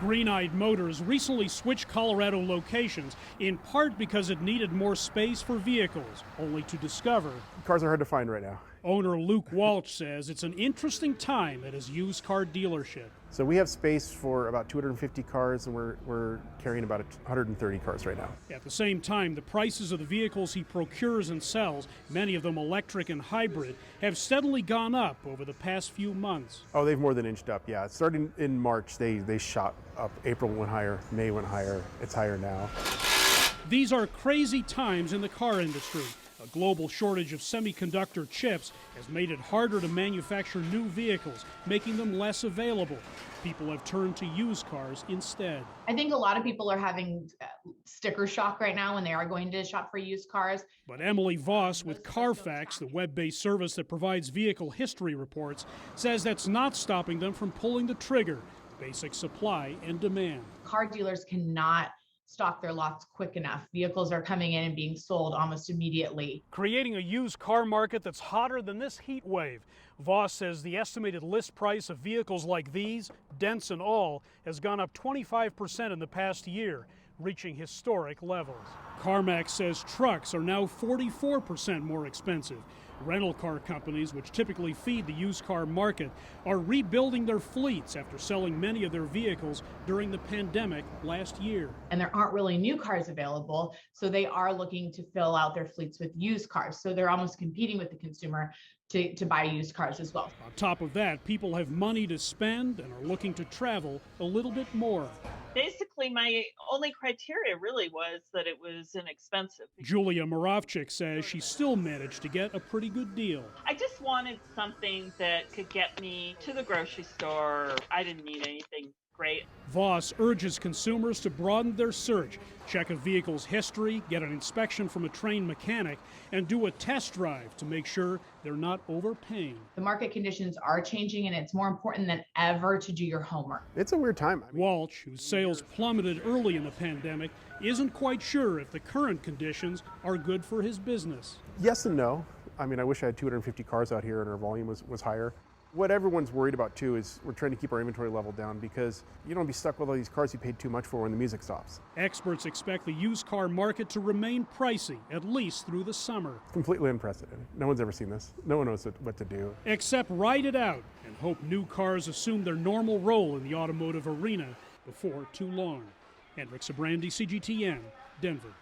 Green-Eyed Motors recently switched Colorado locations, in part because it needed more space for vehicles, only to discover Cars are hard to find right now. owner Luke WALCH says it's an interesting time at his used car dealership. So we have space for about 250 cars, and we're carrying about 130 cars right now. At the same time, the prices of the vehicles he procures and sells, many of them electric and hybrid, have steadily gone up over the past few months. Oh, they've more than inched up, yeah. Starting in March, they shot up. April went higher, May went higher, it's higher now. These are crazy times in the car industry. A global shortage of semiconductor chips has made it harder to manufacture new vehicles, making them less available. People have turned to used cars instead. I think a lot of people are having sticker shock right now when they are going to shop for used cars. But EMILIE VOSS with Carfax, the web-based service that provides vehicle history reports, says that's not stopping them from pulling the trigger. Basic supply and demand. Car dealers cannot stock their lots quick enough. Vehicles are coming in and being sold almost immediately. Creating a used car market that's hotter than this heat wave. VOSS says the estimated list price of vehicles like these, dents and all, has gone up 25% in the past year, reaching historic levels. CarMax says trucks are now 44% more expensive. Rental car companies, which typically feed the used car market, are rebuilding their fleets after selling many of their vehicles during the pandemic last year. And there aren't really new cars available, so they are looking to fill out their fleets with used cars. So they're almost competing with the consumer to buy used cars as well. On top of that, people have money to spend and are looking to travel a little bit more. Basically, my only criteria really was that it was inexpensive. Julia MORAVCSIK says she still managed to get a pretty good deal. I just wanted something that could get me to the grocery store. I didn't need anything great. VOSS urges consumers to broaden their search, check a vehicle's history, get an inspection from a trained mechanic, and do a test drive to make sure they're not overpaying. The market conditions are changing, and it's more important than ever to do your homework. It's a weird time. WALCH, whose sales plummeted early in the pandemic, isn't quite sure if the current conditions are good for his business. Yes and no. I mean, I wish I had 250 cars out here and our volume was higher. What everyone's worried about too is we're trying to keep our inventory level down because you don't be stuck with all these cars you paid too much for when the music stops. Experts expect the used car market to remain pricey, at least through the summer. Completely unprecedented. No one's ever seen this. No one knows what to do. Except ride it out and hope new cars assume their normal role in the automotive arena before too long. Hendrik, Sybrandy, CGTN, Denver.